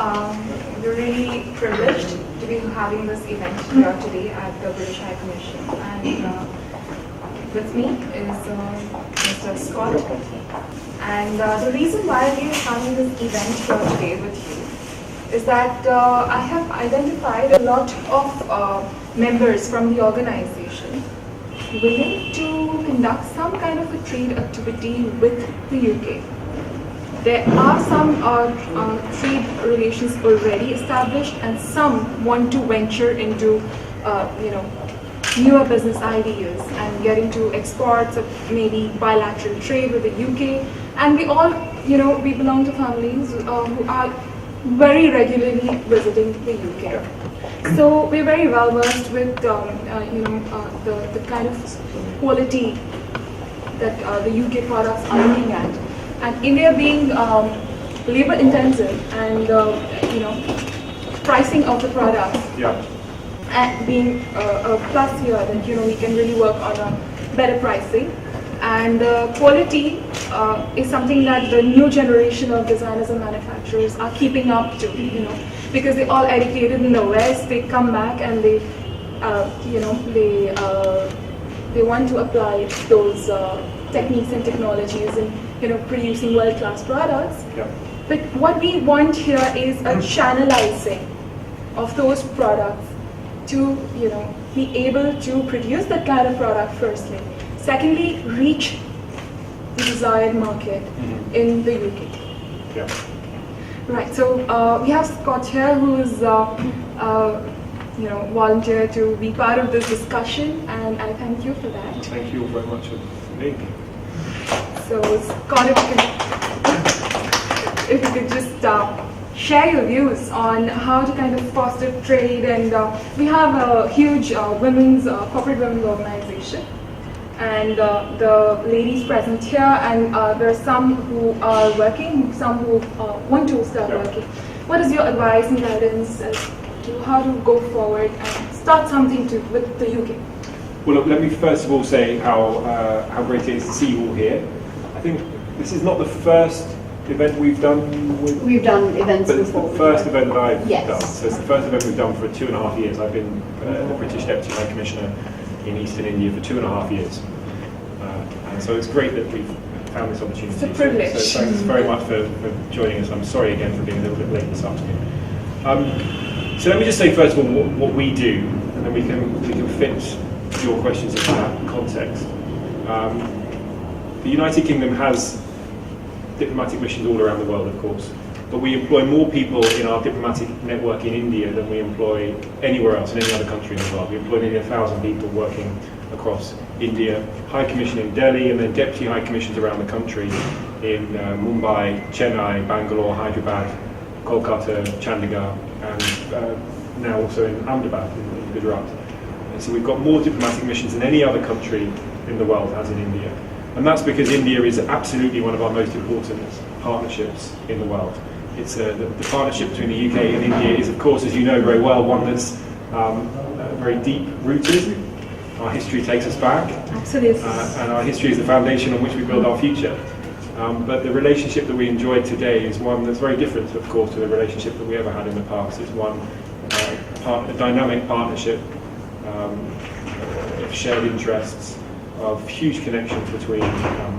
We're really privileged to be having this event here today at the British High Commission. And with me is Mr. Scott. And the reason why we are having this event here today with you is that I have identified a lot of members from the organization willing to conduct some kind of a trade activity with the UK. There are some trade relations already established, and some want to venture into, newer business ideas and get into exports or maybe bilateral trade with the UK. And we all, we belong to families who are very regularly visiting the UK. So we're very well versed with, the kind of quality that the UK products are looking at. And India being labor intensive and pricing of the products, and being a plus here that we can really work on a better pricing, and quality is something that the new generation of designers and manufacturers are keeping up to, because they're all educated in the West. They come back and they want to apply those techniques and technologies and producing world-class products. But what we want here is a channelizing of those products to be able to produce that kind of product firstly. Secondly, reach the desired market in the UK. Right, so we have Scott here who is volunteered to be part of this discussion, and I thank you for that. Thank you very much for being here. So Scott, if you could just share your views on how to kind of foster trade, and we have a huge corporate women's organization, and the ladies present here, and there are some who are working, some who want to start working. What is your advice and guidance as to how to go forward and start something with the UK? Well, look, let me first of all say how great it is to see you all here. I think this is not the first event we've done. We've done events before. It's the first event that I've done. Yes. So it's the first event we've done for 2.5 years. I've been the British Deputy High Commissioner in Eastern India for 2.5 years. And so it's great that we've found this opportunity. It's a privilege. So thanks very much for joining us. I'm sorry again for being a little bit late this afternoon. So let me just say first of all what we do, and then we can fit your questions into that context. The United Kingdom has diplomatic missions all around the world, of course, but we employ more people in our diplomatic network in India than we employ anywhere else in any other country in the world. We employ nearly 1,000 people working across India, High Commission in Delhi, and then Deputy High Commissions around the country in Mumbai, Chennai, Bangalore, Hyderabad, Kolkata, Chandigarh, and now also in Ahmedabad in Gujarat. And so we've got more diplomatic missions than any other country in the world has in India. And that's because India is absolutely one of our most important partnerships in the world. It's the partnership between the UK and India is, of course, as you know very well, one that's very deep rooted. Our history takes us back. Absolutely. And our history is the foundation on which we build our future. But the relationship that we enjoy today is one that's very different, of course, to the relationship that we ever had in the past. It's one a dynamic partnership of shared interests, of huge connections between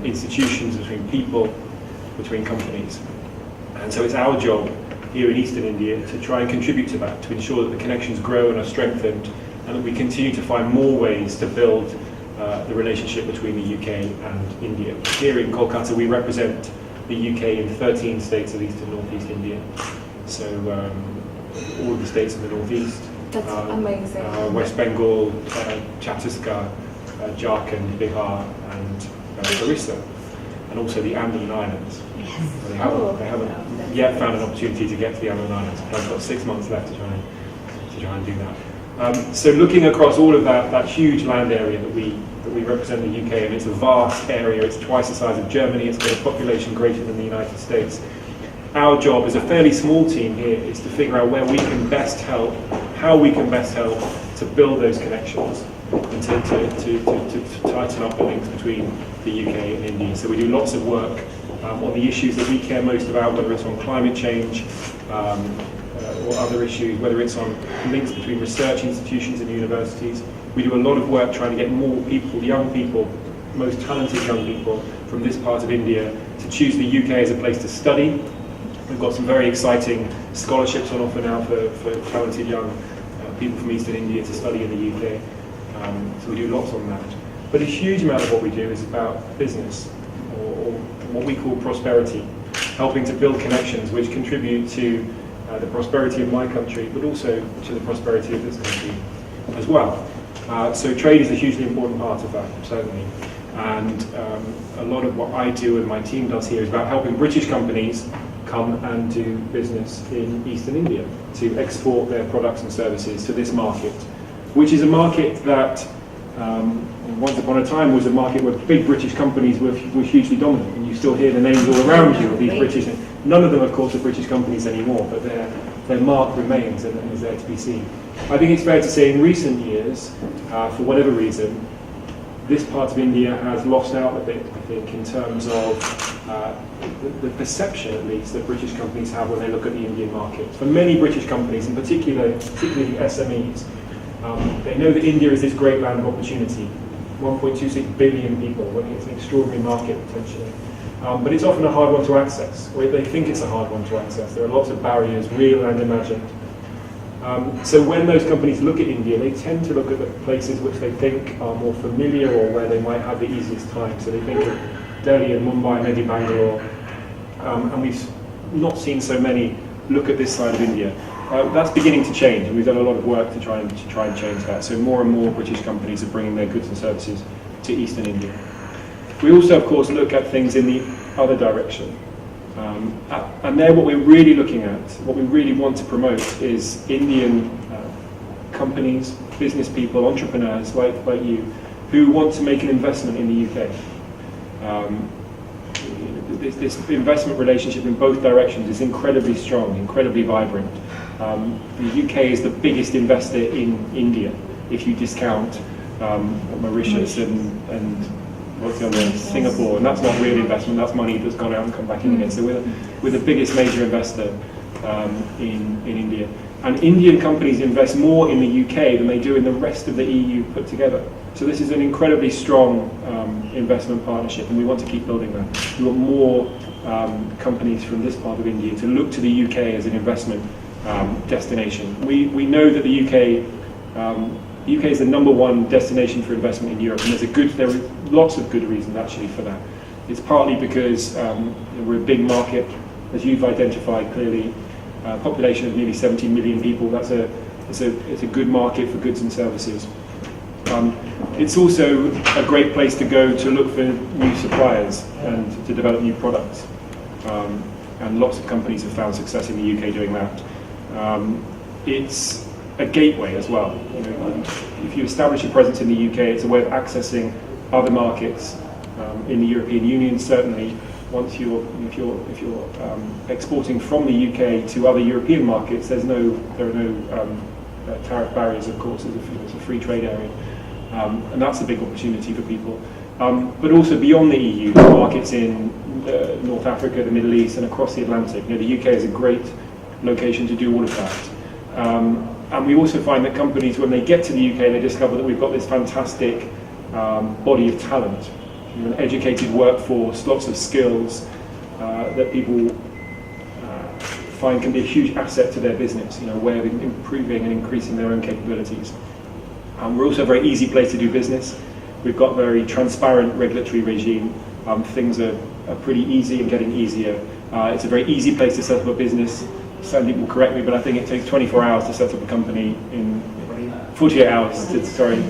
institutions, between people, between companies. And so it's our job here in Eastern India to try and contribute to that, to ensure that the connections grow and are strengthened, and that we continue to find more ways to build the relationship between the UK and India. Here in Kolkata we represent the UK in 13 states of East and North East India. So all of the states in the North East. That's amazing. West Bengal, Chhattisgarh, Jharkhand, Bihar, and Orissa, and also the Andaman Islands. Yes. They haven't yet found an opportunity to get to the Andaman Islands. I've got 6 months left to try and do that. So looking across all of that huge land area that we represent the UK, and it's a vast area. It's twice the size of Germany. It's got a population greater than the United States. Our job as a fairly small team here is to figure out where we can best help, how we can best help to build those connections and to tighten up the links between the UK and India. So we do lots of work on the issues that we care most about, whether it's on climate change or other issues, whether it's on links between research institutions and universities. We do a lot of work trying to get more people, young people, most talented young people from this part of India to choose the UK as a place to study. We've got some very exciting scholarships on offer now for talented young people from Eastern India to study in the UK. So we do lots on that. But a huge amount of what we do is about business, or what we call prosperity, helping to build connections which contribute to the prosperity of my country, but also to the prosperity of this country as well. So trade is a hugely important part of that, certainly. And a lot of what I do and my team does here is about helping British companies come and do business in Eastern India, to export their products and services to this market, which is a market that once upon a time was a market where big British companies were hugely dominant, and you still hear the names all around you of these British. None of them, of course, are British companies anymore, but their mark remains and is there to be seen. I think it's fair to say in recent years, for whatever reason, this part of India has lost out a bit, I think, in terms of the perception, at least, that British companies have when they look at the Indian market. For many British companies, in particularly SMEs, they know that India is this great land of opportunity. 1.26 billion people. I think it's an extraordinary market, potentially. But it's often a hard one to access. They think it's a hard one to access. There are lots of barriers, real and imagined. So when those companies look at India, they tend to look at the places which they think are more familiar or where they might have the easiest time. So they think of Delhi and Mumbai, maybe Bangalore. And we've not seen so many look at this side of India. That's beginning to change, and we've done a lot of work to try and change that. So more and more British companies are bringing their goods and services to Eastern India. We also, of course, look at things in the other direction. And there what we're really looking at, what we really want to promote is Indian companies, business people, entrepreneurs like you, who want to make an investment in the UK. This investment relationship in both directions is incredibly strong, incredibly vibrant. The UK is the biggest investor in India, if you discount Mauritius and what's the other one? Singapore, and that's not real investment, that's money that's gone out and come back in again. So we're the biggest major investor in India. And Indian companies invest more in the UK than they do in the rest of the EU put together. So this is an incredibly strong investment partnership, and we want to keep building that. We want more companies from this part of India to look to the UK as an investment destination. We know that the UK is the #1 destination for investment in Europe, and there are lots of good reasons actually for that. It's partly because we're a big market, as you've identified clearly, population of nearly 70 million people. It's a good market for goods and services. It's also a great place to go to look for new suppliers and to develop new products. And lots of companies have found success in the UK doing that. It's a gateway as well. If you establish a presence in the UK, it's a way of accessing other markets in the European Union. Certainly, if you're exporting from the UK to other European markets, there are no tariff barriers. Of course, it's a free trade area, and that's a big opportunity for people. But also beyond the EU, markets in North Africa, the Middle East, and across the Atlantic. The UK is a great location to do all of that. And we also find that companies, when they get to the UK, they discover that we've got this fantastic body of talent, an educated workforce, lots of skills that people find can be a huge asset to their business, a way of improving and increasing their own capabilities. We're also a very easy place to do business. We've got a very transparent regulatory regime. Things are pretty easy and getting easier. It's a very easy place to set up a business. Some people correct me, but I think it takes 24 hours to set up a company in 48 hours. A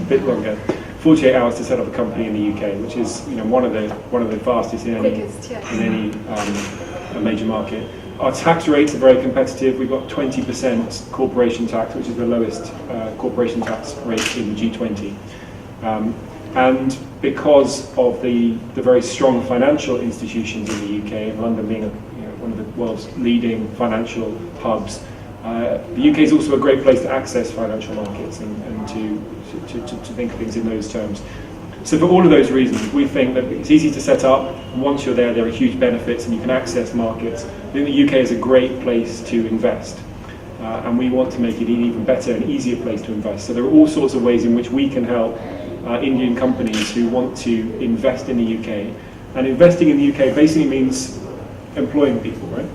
bit longer. 48 hours to set up a company in the UK, which is one of the fastest in any a major market. Our tax rates are very competitive. We've got 20% corporation tax, which is the lowest corporation tax rate in the G20. And because of the very strong financial institutions in the UK, and London being one of the world's leading financial hubs, The UK is also a great place to access financial markets and to think of things in those terms. So for all of those reasons, we think that it's easy to set up. Once you're there are huge benefits and you can access markets. I think the UK is a great place to invest. And we want to make it an even better and easier place to invest. So there are all sorts of ways in which we can help Indian companies who want to invest in the UK. And investing in the UK basically means employing people, right?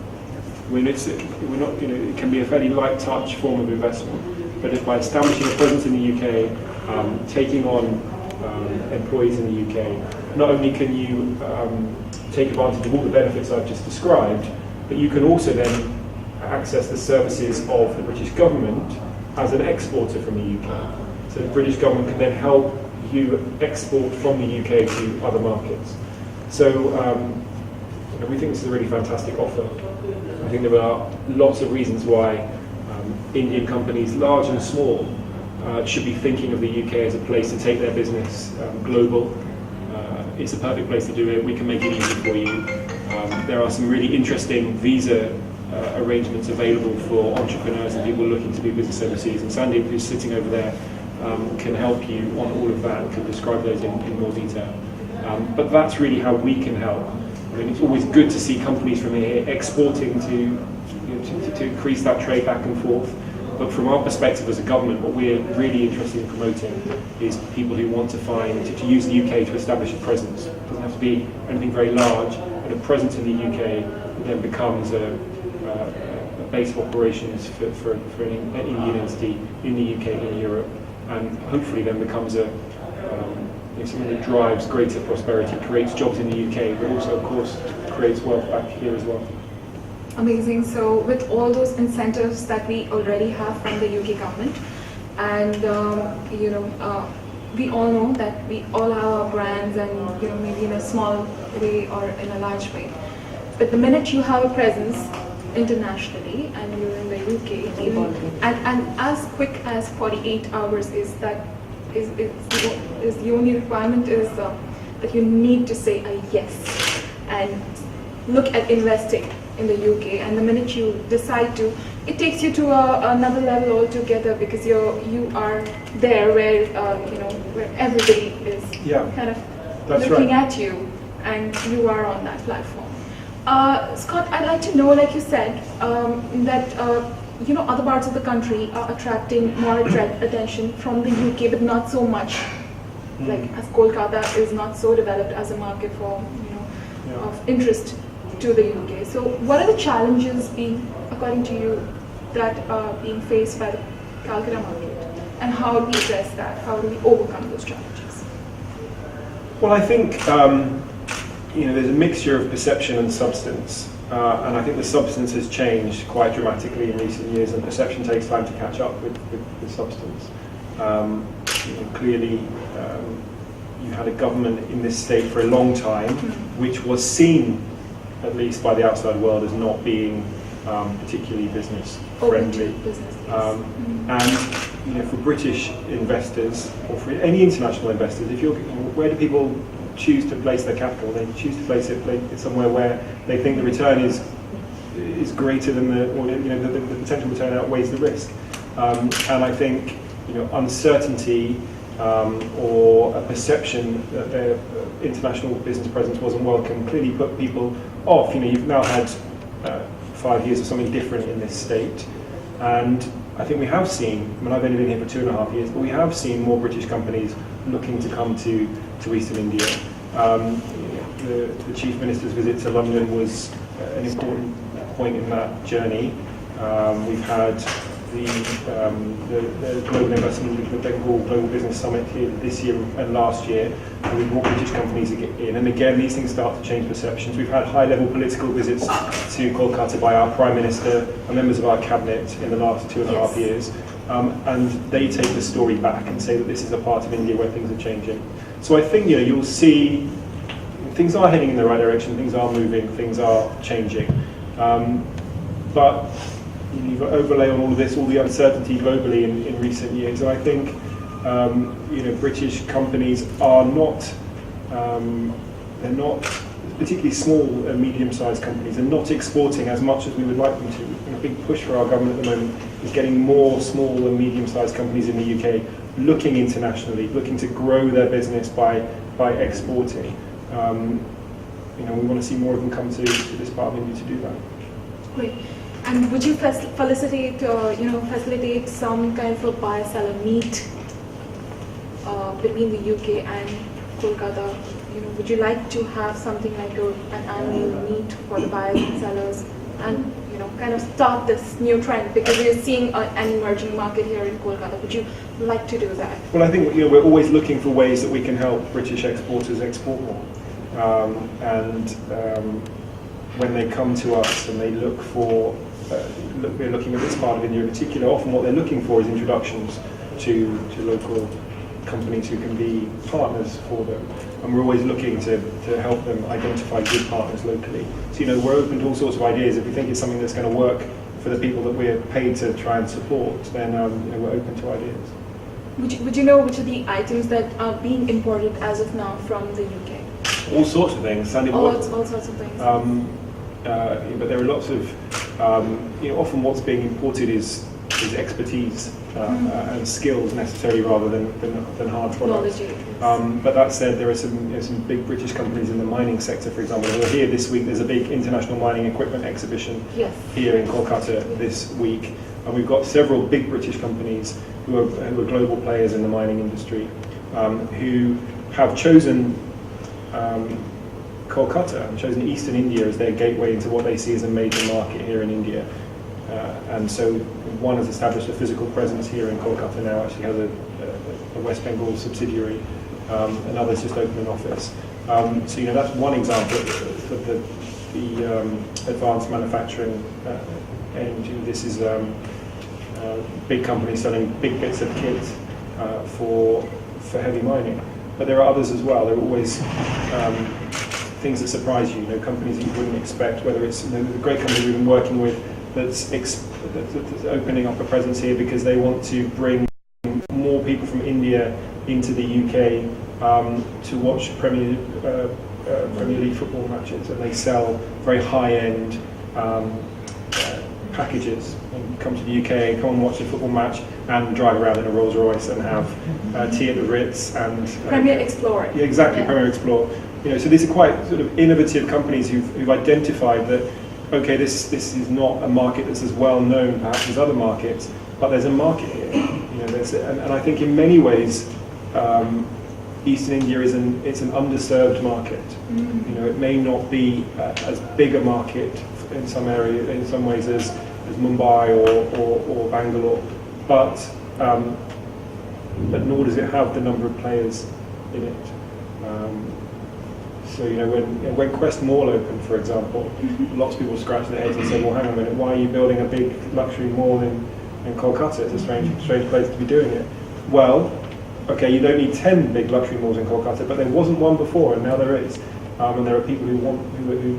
I mean, we're not, it can be a fairly light touch form of investment, but if by establishing a presence in the UK, taking on employees in the UK, not only can you take advantage of all the benefits I've just described, but you can also then access the services of the British government as an exporter from the UK. So the British government can then help you export from the UK to other markets. So we think this is a really fantastic offer. I think there are lots of reasons why Indian companies, large and small, should be thinking of the UK as a place to take their business global. It's a perfect place to do it. We can make it easy for you. There are some really interesting visa arrangements available for entrepreneurs and people looking to do business overseas. And Sandeep, who's sitting over there, can help you on all of that and can describe those in more detail. But that's really how we can help. I mean, it's always good to see companies from here exporting to increase that trade back and forth. But from our perspective as a government, what we're really interested in promoting is people who want to use the UK to establish a presence. It doesn't have to be anything very large, but a presence in the UK then becomes a base of operations for an Indian entity in the UK, in Europe, and hopefully then becomes something that drives greater prosperity, creates jobs in the UK, but also, of course, creates wealth back here as well. Amazing. So with all those incentives that we already have from the UK government, and we all know that we all have our brands, and maybe in a small way or in a large way. But the minute you have a presence internationally and you're in the UK, and as quick as 48 hours is the only requirement is that you need to say a yes and look at investing in the UK. And the minute you decide to, it takes you to another level altogether, because you are there where where everybody is kind of looking at you, and you are on that platform. Scott, I'd like to know, like you said, that other parts of the country are attracting more attention from the UK, but not so much. Like as Kolkata is not so developed as a market for of interest to the UK. So, what are the challenges according to you, that are being faced by the Calcutta market, and how do we address that? How do we overcome those challenges? Well, I think there's a mixture of perception and substance, and I think the substance has changed quite dramatically in recent years, and perception takes time to catch up with the substance. Clearly, you had a government in this state for a long time, which was seen, at least by the outside world, as not being particularly business friendly. And for British investors, or for any international investors, where do people choose to place their capital? They choose to place it somewhere where they think the return is greater than the potential return outweighs the risk. And I think uncertainty or a perception that their international business presence wasn't welcome clearly put people off. You've now had 5 years of something different in this state, and I think we have seen, I've only been here for 2.5 years, but we have seen more British companies looking to come to Eastern India. The Chief Minister's visit to London was an important point in that journey. We've had the Global Investment, the Bengal Global Business Summit here this year and last year, and we brought British companies in. And again, these things start to change perceptions. We've had high-level political visits to Kolkata by our Prime Minister and members of our Cabinet in the last 2.5 years, and they take the story back and say that this is a part of India where things are changing. So I think you'll see things are heading in the right direction, things are moving, things are changing. But you've got to overlay on all of this, all the uncertainty globally in recent years, and I think British companies are not, they're not, particularly small and medium-sized companies, are not exporting as much as we would like them to. big push for our government at the moment is getting more small and medium-sized companies in the UK looking internationally, looking to grow their business by exporting. We want to see more of them come to this part of India to do that. Great. And would you facilitate some kind of a buyer-seller meet between the UK and Kolkata? Would you like to have something like an annual meet for the buyers and sellers, and kind of start this new trend, because we're seeing an emerging market here in Kolkata? Would you like to do that? Well, I think we're always looking for ways that we can help British exporters export more. When they come to us and they look for, we're looking at this part of India in particular, often what they're looking for is introductions to local companies who can be partners for them. And we're always looking to help them identify good partners locally. So, we're open to all sorts of ideas. If we think it's something that's going to work for the people that we're paid to try and support, then we're open to ideas. Would you know which are the items that are being imported as of now from the UK? All sorts of things. All sorts of things. But there are lots of, often what's being imported is expertise and skills necessarily, rather than hard products. But that said, there are some big British companies in the mining sector, for example, who are here this week. There's a big international mining equipment exhibition here in Kolkata this week, and we've got several big British companies who are global players in the mining industry, who have chosen Kolkata and chosen Eastern India as their gateway into what they see as a major market here in India. And so one has established a physical presence here in Kolkata now, actually has a West Bengal subsidiary. Another's just opened an office. So that's one example of the advanced manufacturing energy. This is big companies selling big bits of kit for heavy mining. But there are others as well. There are always things that surprise you. Companies that you wouldn't expect. Whether it's the great company we've been working with that's opening up a presence here because they want to bring more people from India into the UK to watch Premier League football matches, and they sell very high-end packages and come to the UK, come and watch a football match and drive around in a Rolls Royce and have tea at the Ritz and Premier Explorer. Yeah, exactly, yeah. Premier Explorer. So these are quite sort of innovative companies who've identified that, okay, this is not a market that's as well known perhaps as other markets, but there's a market here. And I think in many ways, Eastern India it's an underserved market. It may not be as big a market in some ways as Mumbai or Bangalore, but nor does it have the number of players in it. So when Quest Mall opened, for example, lots of people scratch their heads and say, well, hang on a minute, why are you building a big luxury mall in Kolkata? It's a strange place to be doing it. Well, okay, you don't need 10 big luxury malls in Kolkata, but there wasn't one before, and now there is. And there are people who are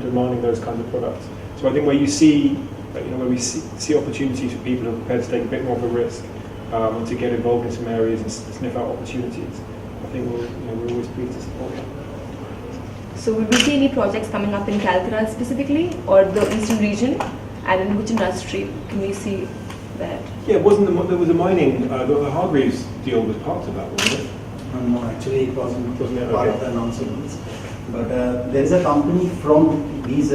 demanding those kinds of products. So I think where we see opportunities for people who are prepared to take a bit more of a risk and to get involved in some areas and sniff out opportunities, I think we're always pleased to support them. So will we see any projects coming up in Calcutta specifically, or the eastern region, and in which industry can we see that? Yeah, there was a mining, the Hargreaves deal was part of that, wasn't it? No, actually it wasn't part of the announcements. But there is a company from these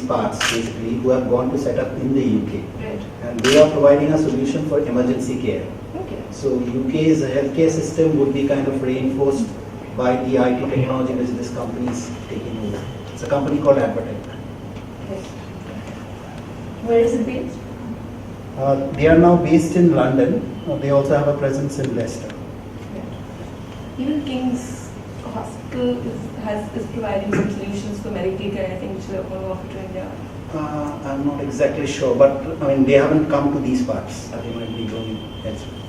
parts basically who have gone to set up in the UK. Right. And they are providing a solution for emergency care. Okay. So UK's healthcare system would be kind of reinforced by the IT technology which this company is taking over. It's a company called Agarwaal. Okay. Where is it based? They are now based in London. They also have a presence in Leicester. Even King's Hospital is providing some solutions for medical care, I think, which they're going to offer to India. I'm not exactly sure, but they haven't come to these parts. They might be going elsewhere.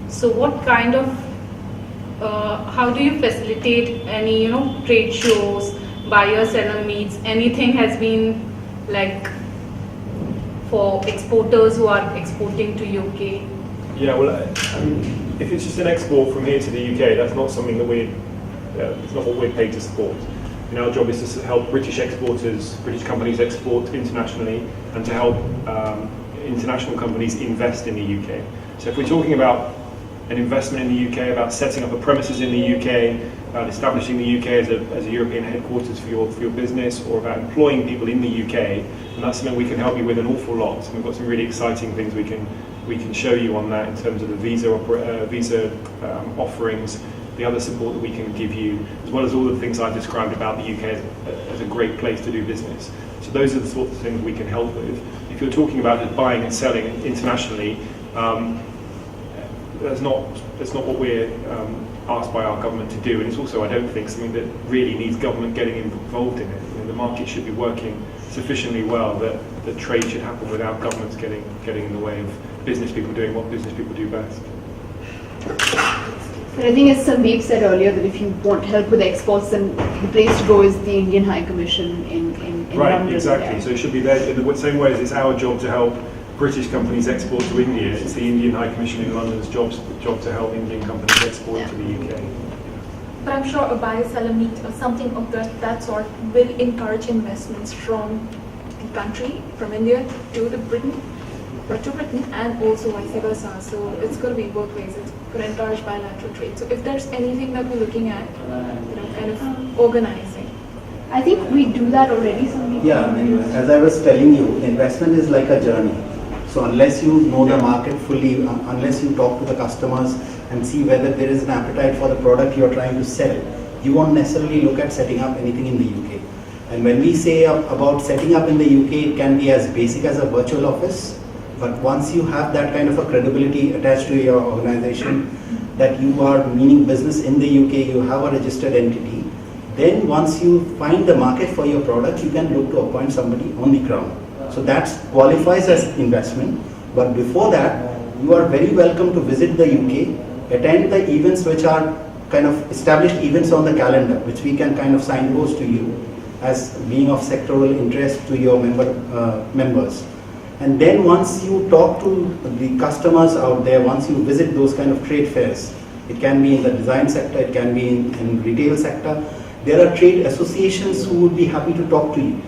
So what kind of, how do you facilitate any, trade shows, buyer-seller meets, anything has been like for exporters who are exporting to UK? Yeah, well, if it's just an export from here to the UK, that's not something that it's not what we're paid to support. And our job is to help British exporters, British companies export internationally, and to help international companies invest in the UK. So if we're talking about an investment in the UK, about setting up a premises in the UK, about establishing the UK as a European headquarters for your business, or about employing people in the UK, and that's something we can help you with an awful lot. And we've got some really exciting things we can show you on that in terms of the visa offerings, the other support that we can give you, as well as all the things I described about the UK as a great place to do business. So those are the sorts of things we can help with. If you're talking about just buying and selling internationally, that's not what we're asked by our government to do, and it's also, I don't think, something that really needs government getting involved in it. You know, the market should be working sufficiently well that trade should happen without governments getting in the way of business people doing what business people do best. And I think as Sandeep said earlier, that if you want help with exports, then the place to go is the Indian High Commission in Right, London. exactly. Yeah. So it should be there in the same way as it's our job to help British companies export to India. It's the Indian High Commission in London's job to help Indian companies export to the UK. But I'm sure a buyer-seller meet or something of that sort will encourage investments from the country, from India to Britain, and also vice versa. So it's going to be both ways. It's going to encourage bilateral trade. So if there's anything that we're looking at, kind of organizing. I think we do that already. Sandeep. Yeah, I mean, as I was telling you, investment is like a journey. So unless you know the market fully, unless you talk to the customers and see whether there is an appetite for the product you're trying to sell, you won't necessarily look at setting up anything in the UK. And when we say about setting up in the UK, it can be as basic as a virtual office. But once you have that kind of a credibility attached to your organization, that you are meaning business in the UK, you have a registered entity, then once you find the market for your product, you can look to appoint somebody on the ground. So that qualifies as investment. But before that, you are very welcome to visit the UK, attend the events which are kind of established events on the calendar, which we can kind of signpost to you as being of sectoral interest to your members. And then once you talk to the customers out there, once you visit those kind of trade fairs, it can be in the design sector, it can be in retail sector, there are trade associations who would be happy to talk to you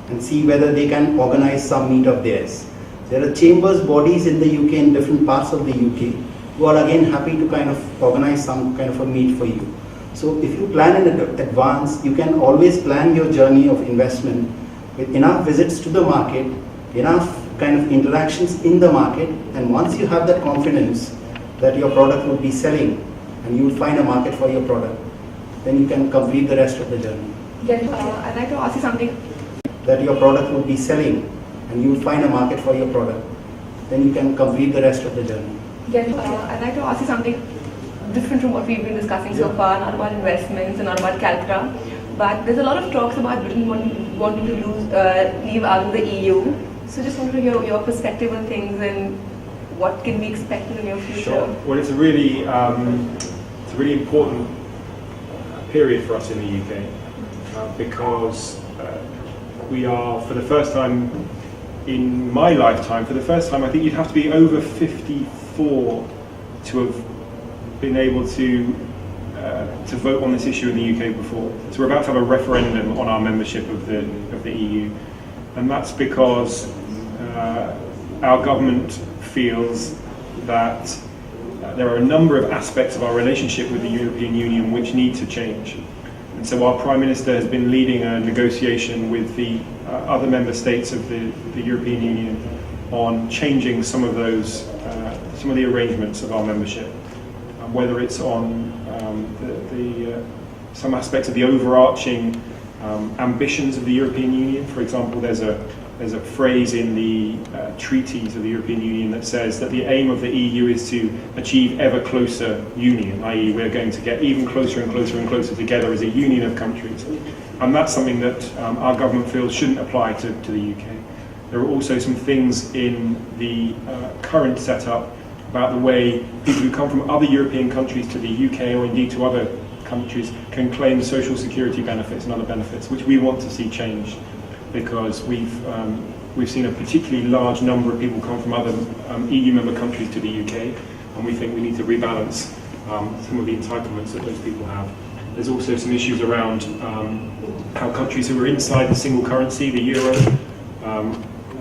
and see whether they can organize some meet of theirs. There are chambers bodies in the UK, in different parts of the UK, who are again happy to kind of organize some kind of a meet for you. So if you plan in advance, you can always plan your journey of investment with enough visits to the market, enough kind of interactions in the market, and once you have that confidence that your product will be selling and you will find a market for your product, then you can complete the rest of the journey. I'd like to ask you something. That your product will be selling and you will find a market for your product, then you can complete the rest of the journey. I'd like to ask you something different from what we've been discussing so far, not about investments and not about Calcutta, but there's a lot of talks about Britain wanting to leave out of the EU. So just wanted to hear your perspective on things and what can we expect in the near future. Sure. Well, it's a really important period for us in the UK because we are, for the first time in my lifetime, I think you'd have to be over 54 to have been able to vote on this issue in the UK before. So we're about to have a referendum on our membership of the EU, and that's because our government feels that there are a number of aspects of our relationship with the European Union which need to change. And so our Prime Minister has been leading a negotiation with the other member states of the European Union on changing some of those, some of the arrangements of our membership, whether it's on some aspects of the overarching ambitions of the European Union. For example, there's a phrase in the treaties of the European Union that says that the aim of the EU is to achieve ever closer union, i.e. we're going to get even closer and closer and closer together as a union of countries. And that's something that our government feels shouldn't apply to the UK. There are also some things in the current setup about the way people who come from other European countries to the UK, or indeed to other countries, can claim social security benefits and other benefits, which we want to see changed, because we've seen a particularly large number of people come from other EU member countries to the UK, and we think we need to rebalance some of the entitlements that those people have. There's also some issues around how countries who are inside the single currency, the euro,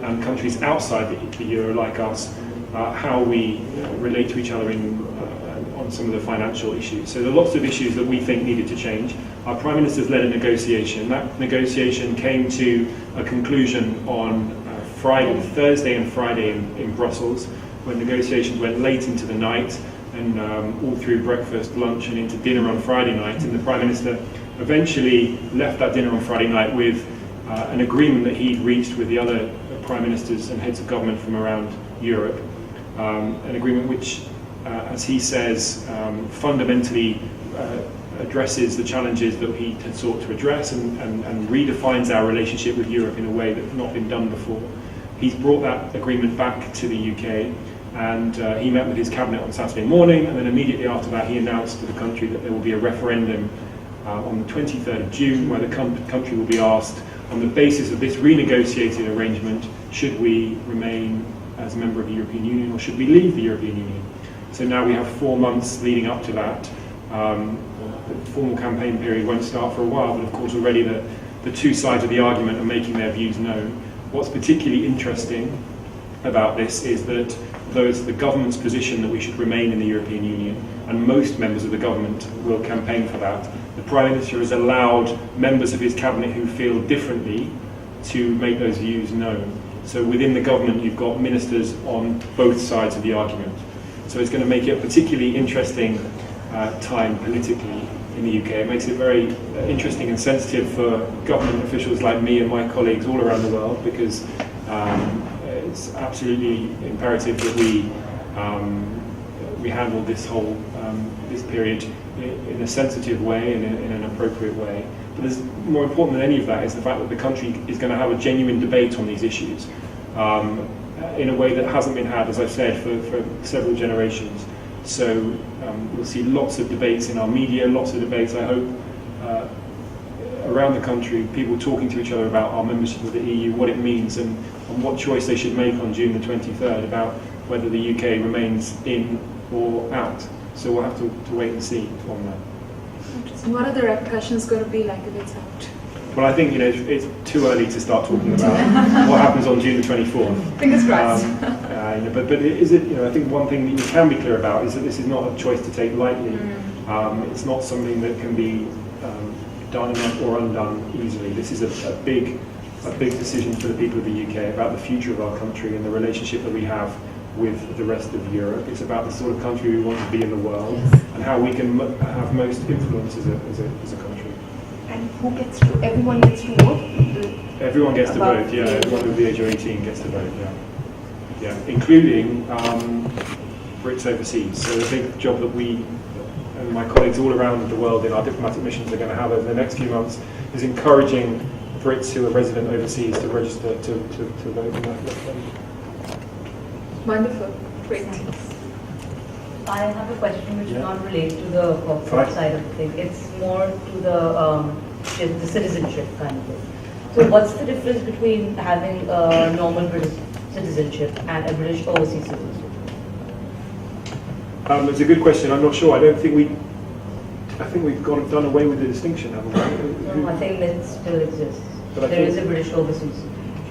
and countries outside the euro, like us, how we relate to each other on some of the financial issues. So there are lots of issues that we think needed to change. Our Prime Minister's led a negotiation. That negotiation came to a conclusion on Thursday and Friday in Brussels, when negotiations went late into the night and all through breakfast, lunch and into dinner on Friday night. And the Prime Minister eventually left that dinner on Friday night with an agreement that he'd reached with the other Prime Ministers and heads of government from around Europe. An agreement which, as he says, fundamentally addresses the challenges that he had sought to address and redefines our relationship with Europe in a way that's not been done before. He's brought that agreement back to the UK, and he met with his cabinet on Saturday morning, and then immediately after that he announced to the country that there will be a referendum on the 23rd of June, where the country will be asked, on the basis of this renegotiated arrangement, should we remain as a member of the European Union or should we leave the European Union? So now we have 4 months leading up to that. The formal campaign period won't start for a while, but of course already the two sides of the argument are making their views known. What's particularly interesting about this is that though it's the government's position that we should remain in the European Union, and most members of the government will campaign for that, the Prime Minister has allowed members of his cabinet who feel differently to make those views known. So within the government you've got ministers on both sides of the argument. So it's going to make it a particularly interesting time politically in the UK. It makes it very interesting and sensitive for government officials like me and my colleagues all around the world, because it's absolutely imperative that we handle this whole this period in a sensitive way and in an appropriate way. But there's, more important than any of that is the fact that the country is going to have a genuine debate on these issues in a way that hasn't been had, as I've said, for several generations. So we'll see lots of debates in our media, lots of debates, I hope, around the country, people talking to each other about our membership of the EU, what it means, and what choice they should make on June the 23rd about whether the UK remains in or out. So we'll have to wait and see on that. Interesting. What are the repercussions going to be like if it's out? Well, I think it's too early to start talking about what happens on June the 24th. Fingers crossed. But I think one thing that you can be clear about is that this is not a choice to take lightly. It's not something that can be done or undone easily. This is a big decision for the people of the UK about the future of our country and the relationship that we have with the rest of Europe. It's about the sort of country we want to be in the world and how we can have most influence as a country. And who gets to? Everyone gets to vote. Everyone gets to vote. Yeah, everyone over the age of 18 gets to vote. Yeah, including Brits overseas. So the big job that we and my colleagues all around the world in our diplomatic missions are going to have over the next few months is encouraging Brits who are resident overseas to register to vote in that referendum. Wonderful. Great. I have a question which is not related to the corporate side of the thing. It's more to the citizenship kind of thing. So what's the difference between having a normal British citizenship and a British overseas citizenship? It's a good question. I'm not sure. I think we've done away with the distinction, haven't we? No, I think that still exists. But there is a British overseas.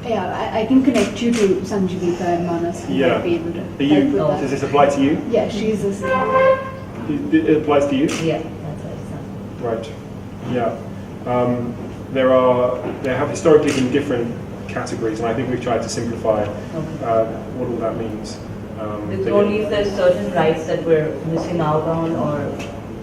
Yeah, I can connect you to Sanjivita and Manas. Who might be able to help with that. Does this apply to you? Yeah, she's the same. It applies to you? Yeah, that's what it's Right. Yeah. There have historically been different categories, and I think we've tried to simplify what all that means. It's only if there's certain rights that we're missing out on, or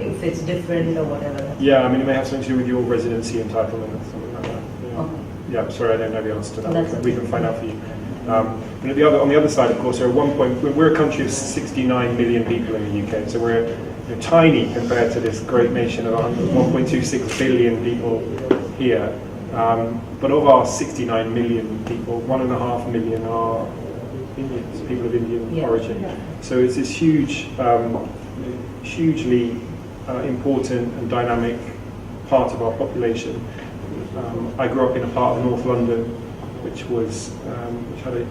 if it's different or whatever. Yeah, I mean, it may have something to do with your residency entitlement or something like that. Yeah. Okay. Yeah, sorry, I don't know the answer to that. We can find out for you. And on the other side, of course, we're a country of 69 million people in the UK, so we're tiny compared to this great nation of 1.26 billion people here. But of our 69 million people, 1.5 million are Indians, people of Indian origin. So it's this huge, hugely important and dynamic part of our population. I grew up in a part of North London, which had a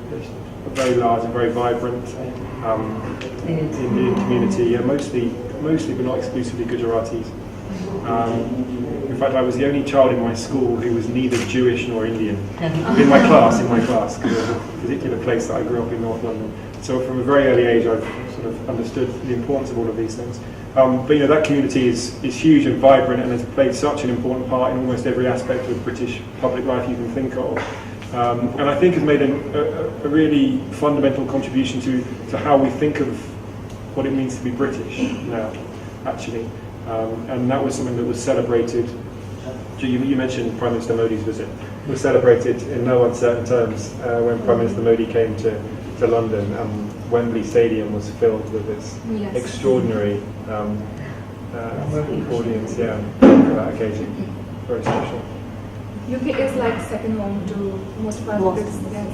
very large and very vibrant Indian community. Yeah, mostly, but not exclusively Gujaratis. In fact, I was the only child in my school who was neither Jewish nor Indian in my class, because it was a particular place that I grew up in North London. So from a very early age, I've sort of understood the importance of all of these things. But that community is huge and vibrant, and has played such an important part in almost every aspect of British public life you can think of. And I think has made a really fundamental contribution to how we think of what it means to be British now, actually. And that was something that was celebrated. You mentioned Prime Minister Modi's visit. It was celebrated in no uncertain terms when Prime Minister Modi came to London. Wembley Stadium was filled with this extraordinary audience, for that occasion. Very special. UK is like second home to most of our kids. Yes.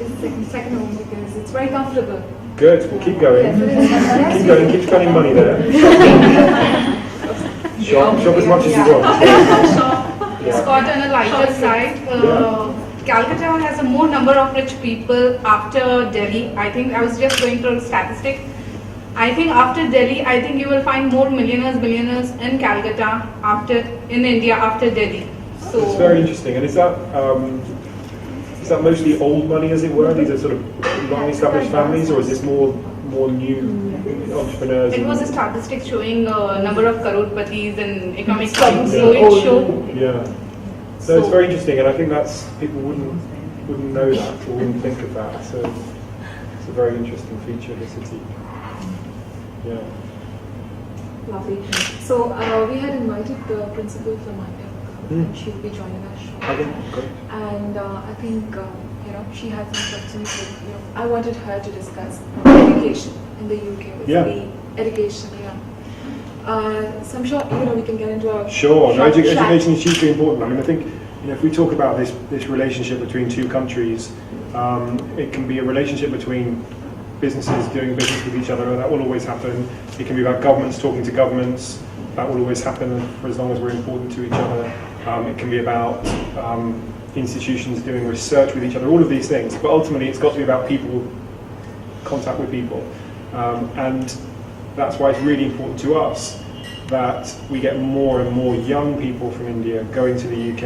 It's second home because it's very comfortable. Good, we'll keep going. Keep going, keep spending money there. Shop as much as you want. Scott, on a lighter side, Calcutta has a more number of rich people after Delhi. I think I was just going through statistics. I think after Delhi, I think you will find more billionaires in Calcutta in India after Delhi. So it's very interesting. And is that mostly old money, as it were? These are sort of long-established families, or is this more new entrepreneurs? It was a statistic showing number of crorepati's and economic times, so it showed. Yeah. So it's very interesting, and I think that's people wouldn't know that or wouldn't think of that. So it's a very interesting feature of the city. Yeah. Lovely. So we had invited the principal from YFLO, and she will be joining us shortly. Okay, great. And I think she had some questions. I wanted her to discuss education in the UK. Basically, education. So I'm sure we can get into a sure. No, education is hugely important. I mean, I think if we talk about this relationship between two countries, it can be a relationship between businesses doing business with each other. That will always happen. It can be about governments talking to governments. That will always happen for as long as we're important to each other. It can be about institutions doing research with each other. All of these things, but ultimately, it's got to be about people, contact with people, and that's why it's really important to us that we get more and more young people from India going to the UK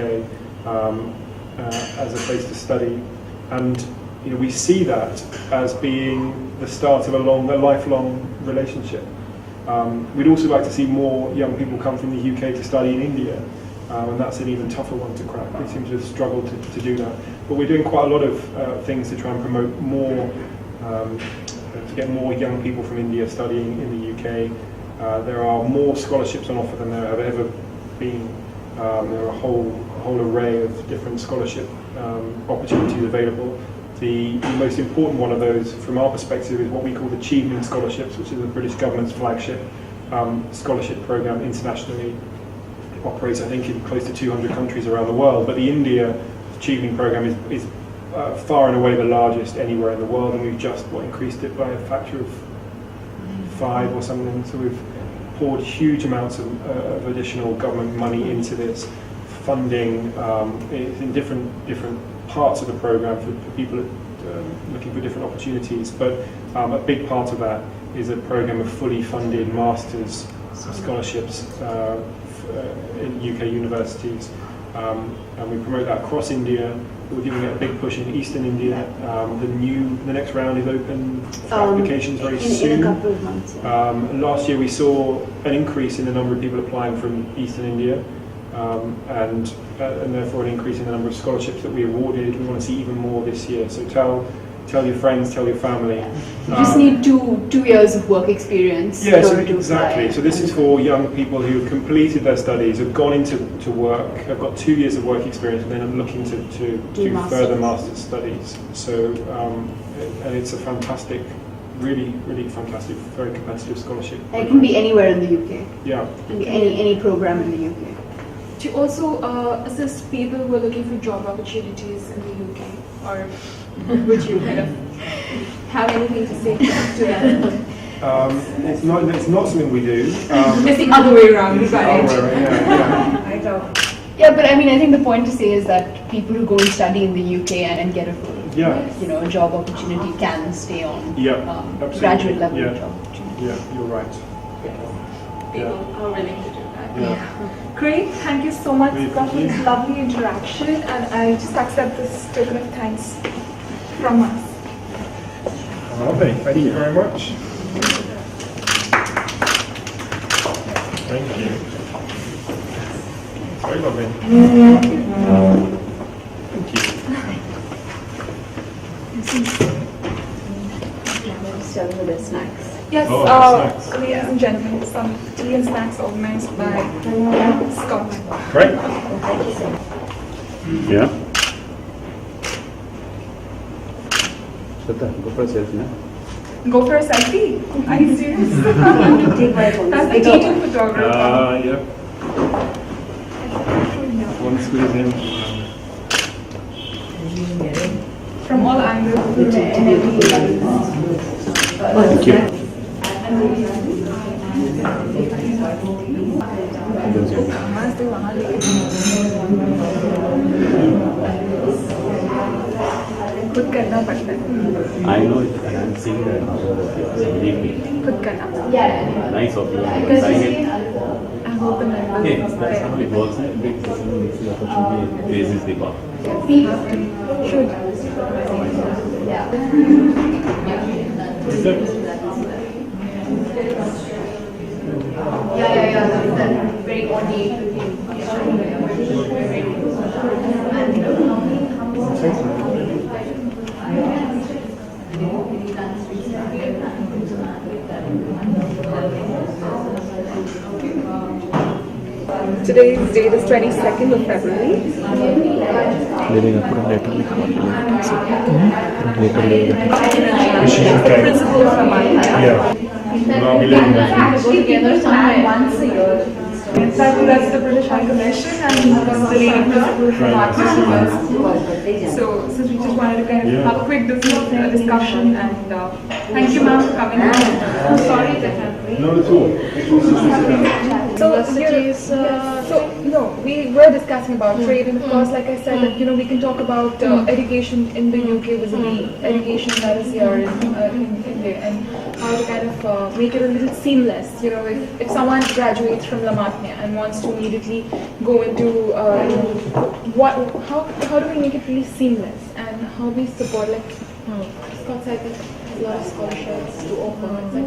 as a place to study, and we see that as being the start of a lifelong relationship. We'd also like to see more young people come from the UK to study in India, and that's an even tougher one to crack. We seem to have struggled to do that, but we're doing quite a lot of things to try and promote more. To get more young people from India studying in the UK. There are more scholarships on offer than there have ever been. There are a whole array of different scholarship opportunities available. The most important one of those, from our perspective, is what we call the Achievement Scholarships, which is the British government's flagship scholarship program internationally. It operates, I think, in close to 200 countries around the world. But the India Achievement program is far and away the largest anywhere in the world, and we've just increased it by a factor of 5 or something. So we've poured huge amounts of additional government money into this, funding in different parts of the program for people looking for different opportunities. But a big part of that is a program of fully funded masters scholarships in UK universities, and we promote that across India. We're giving it a big push in Eastern India. The next round is open for applications very soon. In a couple of months. Last year we saw an increase in the number of people applying from Eastern India, and therefore an increase in the number of scholarships that we awarded. We want to see even more this year. So tell your friends, tell your family. You just need two years of work experience. Yes, exactly. So this is for young people who have completed their studies, have gone into work, have got 2 years of work experience, and then are looking to do further master's studies. So, and it's a fantastic, really fantastic, very competitive scholarship. And it can be anywhere in the UK. Yeah. It can be any program in the UK. To also assist people who are looking for job opportunities in the UK, or would you kind of have anything to say to them? It's not something we do. It's the other way around, right? Yeah, but I mean, I think the point to say is that people who go and study in the UK and get a job opportunity can stay on graduate level job opportunity. Yeah, you're right. People are willing to do. Great, thank you so much. That was a lovely interaction, and I just accept this token of thanks from us. Lovely, thank you very much. Thank you. Very lovely. Thank you. Serving the best snacks. Yes, snacks. ladies and gentlemen, some tea and snacks organized by Scott. Great. Yeah. Shradha, go for a selfie now. Go for a selfie? Are you serious? That's the cheating photographer. Yeah. One squeeze in. From all angles. Thank you. खुद करना पड़ता है. I know it, and I'm seeing that. Believe me. खुद करना. Nice of you. I hope the members. Hey, that's how it works. Big person makes the opportunity raises the bar. Should. Very ornate. Today's date is 22nd of February. Principal of Yeah. I'll be leaving that. Go together somewhere once a year. That's the British High Commission and the lady principal from Arts University. So since we just wanted to kind of have a quick discussion, and thank you ma'am for coming. I'm sorry that happened. Not at all. We were discussing about trade, and of course, like I said, that we can talk about education in the UK vis-a-vis education that is here in India, and how to kind of make it a little seamless. If someone graduates from La Martiniere and wants to immediately go into how do we make it really seamless, and how we support, like Scott said, a lot of scholarships to offer, etc.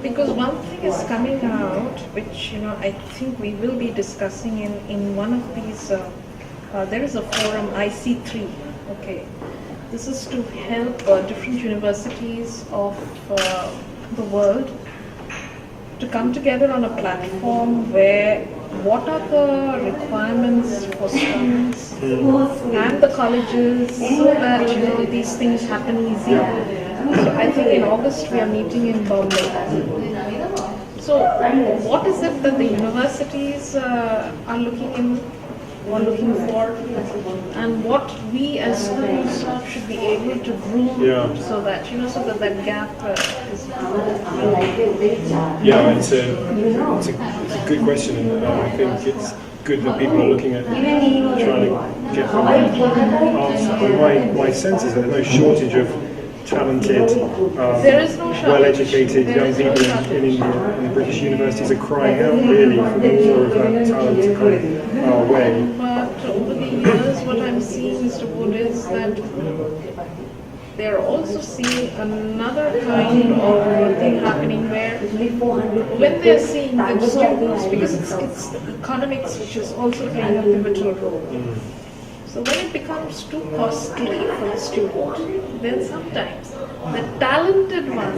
Because one thing is coming out, which I think we will be discussing in one of these. There is a forum, IC3. Okay, this is to help different universities of the world to come together on a platform where what are the requirements for students and the colleges, so that these things happen easily. So I think in August we are meeting in Bombay. So what is it that the universities are looking for, and what we as schools should be able to groom so that that gap is. Yeah, it's a good question, and I think it's good that people are looking at trying to get the answer. My sense is that there's no shortage of talented, well-educated young people in India, and the British universities are crying out really for more of that talent to come our way. But over the years, what I'm seeing, Mr. Wood, is that they're also seeing another kind of thing happening where when they're seeing the students, because it's economics which is also playing a pivotal role. So when it becomes too costly for the student, then sometimes the talented one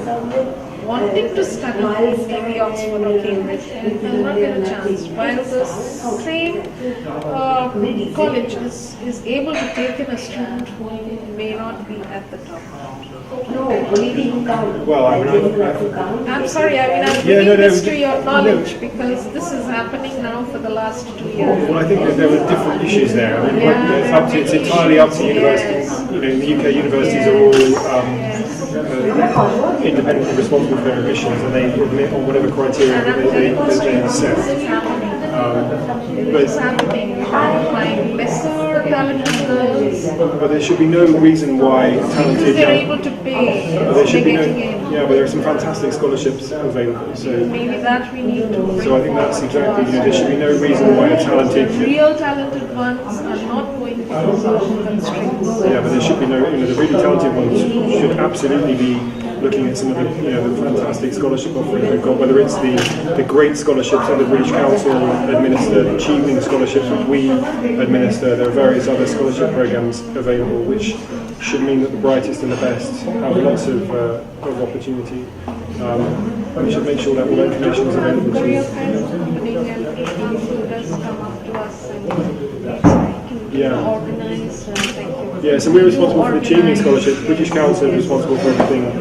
wanting to study maybe Oxford or Cambridge will not get a chance, while the same college is able to take in a student who may not be at the top. Well, I'm sorry, I'm bringing this to your knowledge because this is happening now for the last 2 years. Well, I think that there are different issues there. I mean, it's entirely up to universities. In the UK, universities are all independently responsible for their admissions, and they admit on whatever criteria that they set. What's happening? We should find lesser talented girls but there should be no reason why because talented they're young. able to pay. There should be no. They're getting in. Yeah, but there are some fantastic scholarships available. So. Maybe that we need to bring So I think that's forward. exactly, there should be no reason why a talented, Real talented ones are not going because of constraints. yeah, but there should be no, the really talented ones should absolutely be looking at some of the, the fantastic scholarship offerings we've got, whether it's the great scholarships that the British Council administer, the achieving scholarships which we administer. There are various other scholarship programs available which should mean that the brightest and the best have lots of opportunity. We should make sure that all that information is available to Real you. kind of opening and people does come up to us and they try to Yeah. organize. Thank you. Yeah, so we're responsible for the achieving scholarships. The British Council is responsible for everything,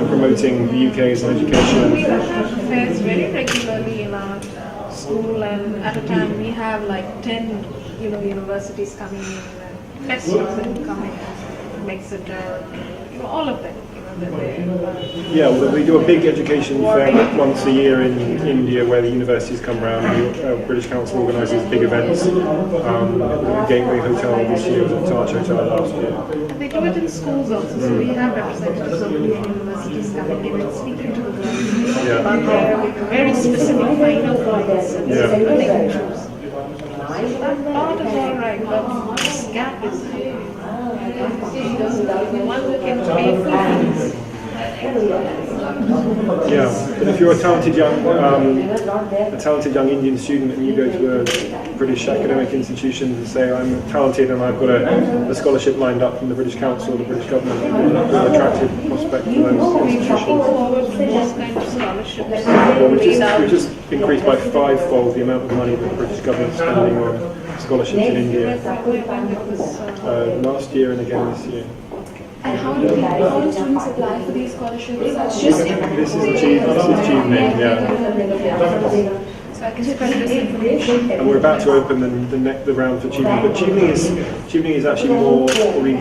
promoting the UK as an We education. have fairs very regularly in our school, and at a time we have like 10, universities coming in and festivals coming, Exeter, all of them. They're there. Yeah, well, we do a big education fair once a year in India where the universities come around. The British Council organises big events. The Gateway Hotel this year, the Taj Hotel last year. And they do it in schools also, so we have representatives of different universities coming in and speaking to the girls Yeah. about their very specific final points and Yeah. learning issues. So that part is all right, but this gap is here. The one who can pay for things. Yeah, but if you're a talented young Indian student and you go to a British academic institution and say I'm talented and I've got a scholarship lined up from the British Council or the British government, it's an attractive prospect for those Looking institutions. forward to those kind of scholarships. Well, we've Laid out. just increased by fivefold the amount of money that the British government is spending on scholarships in India last year and again this year. And how do students apply for these scholarships? This is achievement, yeah. So I can spread this information. And we're about to open the round for tuning, but tuning is actually more probably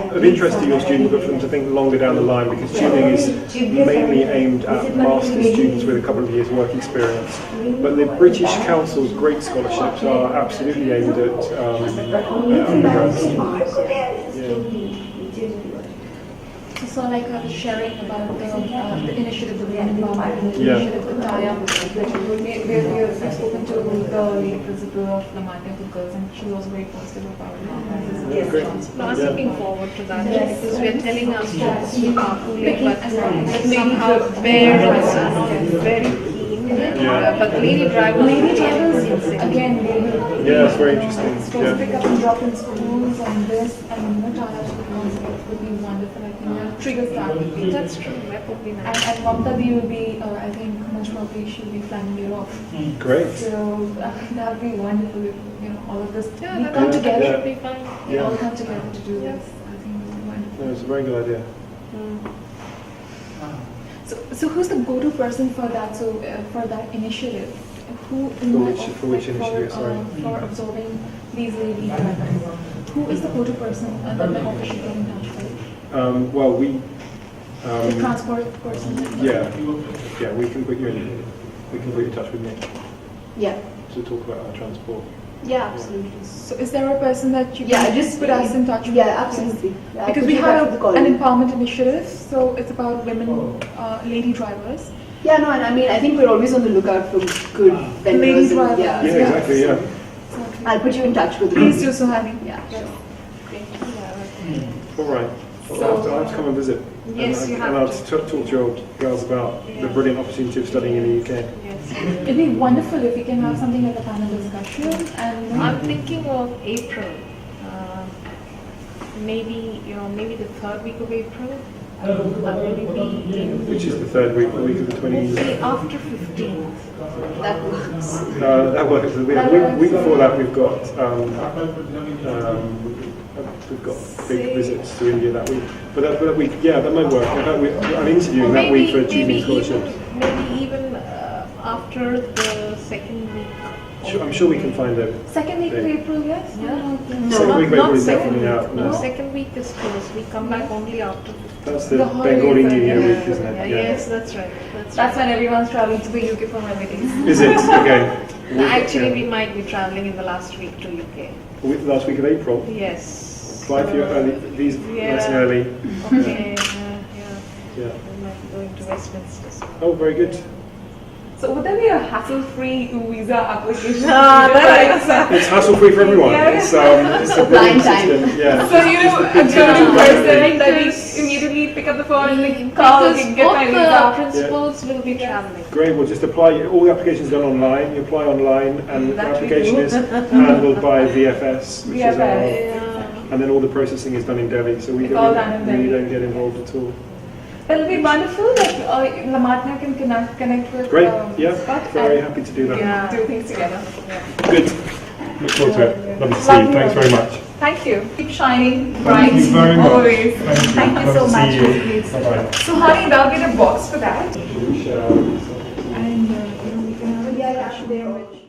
of interest to your students, but for them to think longer down the line, because tuning is mainly aimed at master's students with a couple of years work experience. But the British Council's great scholarships are absolutely aimed at undergrads. Yeah. So like I was sharing about the initiative, the Women Empowerment Yeah. Initiative, the tie-up. We've spoken to the lead principal of Lamania for Girls, and she was very positive about it. Yes. Great. I was Yeah. looking forward to that Yes. because we are telling our students to carpool, but somehow parents are not very keen. Yeah. But lady drivers, Again, Yeah, it's very interesting. supposed to Yeah. pick up and drop in schools and this, and tie-ups with concepts would be wonderful. I think that triggers that would be. That's true. That would be nice. And Mamta Di will be, I think, much more pleased. She'll be flying you off. Great. So that would be wonderful if all of this Yeah, we that come would together. should be fine. We Yeah. all come together to do this. I think it would be wonderful. No, it's a very good idea. So who's the go-to person for that? So for that initiative, who For which initiative, sorry? for absorbing these lady drivers? Who is the go-to person that the office should get in touch with? Well, we. The transport person. Yeah, we can put you in. We can put you in touch with Nick Yeah. to talk about our transport. Yeah, absolutely. So is there a person that you Yeah, can just put us in touch with? Yeah, absolutely. Yeah, Because I'll we put you back have to the call. an empowerment initiative, so it's about women, lady drivers. Yeah, no, and I mean, I think we're always on the lookout for good vendors. Lady and- drivers. Yeah, Yeah, exactly. Yeah. Exactly. I'll put you in touch with Please them. do so, honey. Yeah, Yes. sure. All right. Well, I'll have to come and visit. Yes, you have and I'll to. talk to your girls about the brilliant opportunity of studying in the UK. Yes. It'd be wonderful if we can have something like a panel discussion and I'm thinking of April. Maybe the third week of April. I will be in Which is the third week, the week of the 20th. after 15th. That works. That works. Week before that, we've got big visits to India that week. But that week, yeah, that might work. In fact, I'm interviewing that week for achieving scholarships. Maybe even after the second week I'm sure we can find a Second week of date. April, yes? Second week of April is second definitely week. out. No, No. second week is closed. We come back only after. That's the The holidays Bengali are- New Year Yeah, week, isn't it? Yes, that's right. That's when everyone's traveling to the UK for holidays. Is it? Okay. Actually, we might be traveling in the last week to UK. Last week of April. Yes. Apply for your early, these nice and early. Okay. Yeah. We might be going to Westminster. Oh, very good. So would there be a hassle-free visa application? It's hassle-free for everyone. Yeah. It's a Blind bidding time. system. Yeah. So you know, It's just a a good digital person that we Because- immediately pick up the phone and like, call Because and get my both visa. the principals will be traveling. Great. Well, just apply. All the applications done online. You apply online, and the That we application do. is handled by VFS, which is our, VFS. and then all the processing is done in Delhi. So we It's all done in really Delhi. don't get involved at all. It'll be wonderful that Lamartna can connect with Great. Scott Very and happy to do that. we can do things together. Good. Look forward to it. Lovely to see you. Thanks very much. Thank you. Keep shining bright. Thank you very much. Always. Thank you so much. Bye-bye. So honey, that'll be the box for that. Shall- And we can have a discussion there which